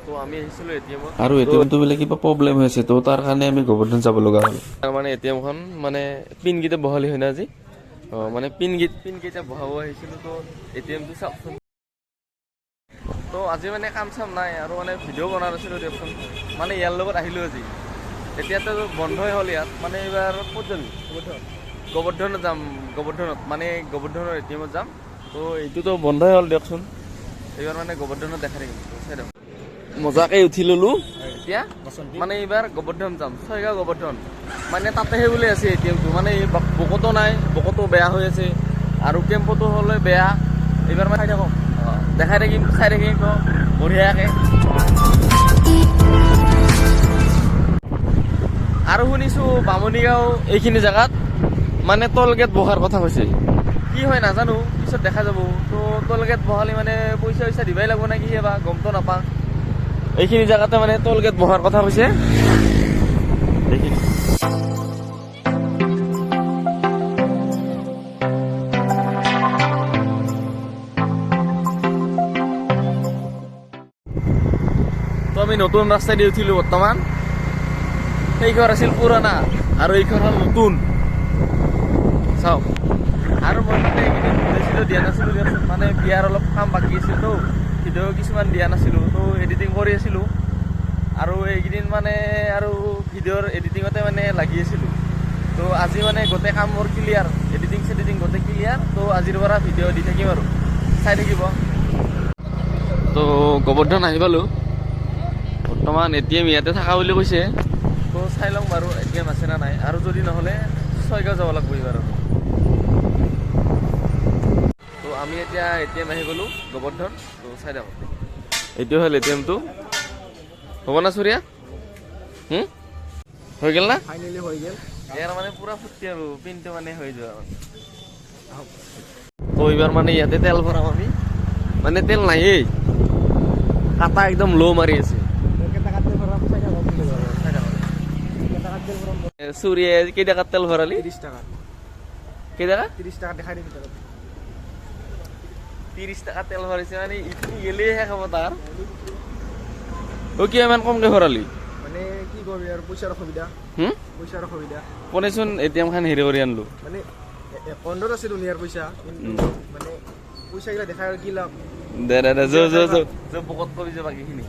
তো আমি আহিছিলোঁ এটিএমত আৰু এটিএমটো বোলে কিবা প্ৰব্লেম হৈছে তো তাৰ কাৰণে আমি গোবৰ্ধন যাব লগা হ'ল তাৰ মানে এটিএমখন মানে পিনকেইটা বহালি হয় না আজি মানে পিনকেইটা বহাব আহিছিলোঁ তো এটিএমটো চাওকচোন তো আজি মানে কাম চাম নাই আৰু মানে ভিডিঅ' বনাই নাছিলোঁ দিয়কচোন মানে ইয়াৰ লগত আহিলোঁ আজি এতিয়াতো বন্ধই হ'ল ইয়াত মানে এইবাৰ ক'ত যাবি গোবৰ্ধনত যাম গোবৰ্ধনত মানে গোবৰ্ধনৰ এটিএমত যাম তো এইটোতো বন্ধই হ'ল দিয়কচোন এইবাৰ মানে গোবৰ্ধনত দেখাই থাকিম চাই দিয়ক মজাকৈ উঠি ল'লোঁ এতিয়া মানে এইবাৰ গোবৰ্ধন যাম ছয়গাঁও গোবৰ্ধন মানে তাতেহে বুলি আছে এটিএমটো মানে বকতো নাই বকতো বেয়া হৈ আছে আৰু কেম্পতো হ'লে বেয়া এইবাৰ মানে চাই থাকক দেখাই থাকিম চাই থাকিম বঢ়িয়াকৈ আৰু শুনিছোঁ বামুণীগাঁও এইখিনি জেগাত মানে টল গেট বহাৰ কথা কৈছে কি হয় নাজানো পিছত দেখা যাব তো টল গেট বহালে মানে পইচা দিবাই লাগিব নে কি বা গমটো নাপাওঁ এইখিনি জেগাতে মানে টল গেট বহাৰ কথা কৈছে এইখিনি তো আমি নতুন ৰাস্তা দি উঠিলোঁ বৰ্তমান সেইখন আছিল পুৰণা আৰু এইখন হ'ল নতুন চাওক আৰু মই মানে এইকেইদিন ভিডিঅ' দিয়া নাছিলোঁ দিয়াচোন মানে বিয়াৰ অলপ কাম বাকী আছিলতো ভিডিঅ' কিছুমান দিয়া নাছিলোঁ তো এডিটিং কৰি আছিলোঁ আৰু এইকেইদিন মানে আৰু ভিডিঅ'ৰ এডিটিঙতে মানে লাগি আছিলোঁ তো আজি মানে গোটেই কাম মোৰ ক্লিয়াৰ এডিটিং চেডিটিং গোটেই ক্লিয়াৰ তো আজিৰ পৰা ভিডিঅ' দি থাকিম আৰু চাই থাকিব তো গোবৰ্ধন আহি পালোঁ বৰ্তমান এটিএম ইয়াতে থকা বুলি কৈছে তো চাই লওঁ বাৰু এটিএম আছে না নাই আৰু যদি নহ'লে ছয়গাঁও যাব লাগিব এইবাৰ তো আমি এতিয়া এটিএম আহি গ'লোঁ গোবৰ্ধন তো চাই দিয়ক এইটো হ'ল এটিএমটো হ'ব না চুৰিয়া হৈ গ'ল না ফাইনেলি হৈ গ'ল ইয়াৰ মানে পুৰা ফূৰ্তি আৰু পিনটো মানে হৈ যোৱা তো এইবাৰ মানে ইয়াতে তেল ভৰাম আমি মানে তেল নাহেই কাটা একদম ল' মাৰি আছে চুৰিয়া কেইটকাত তেল ভৰালি 30 টাকা কেইটকা 30 টাকা দেখাই দিবি 30 টাকা তেল ভৰাইছে মানে ইটো গেলেহে খাব তাৰ কিয় ইমান কমকৈ ভৰালি মানে কি কৰিবি আৰু পইচাৰ অসুবিধা কোনেচোন এটিএম খান হেৰি কৰি আনিলোঁ মানে একাউণ্টত আছিল নিয়াৰ পইচা কিন্তু মানে পইচাগিলা দেখাই আৰু কি লাভ দে পকত কৰিছে বাকীখিনি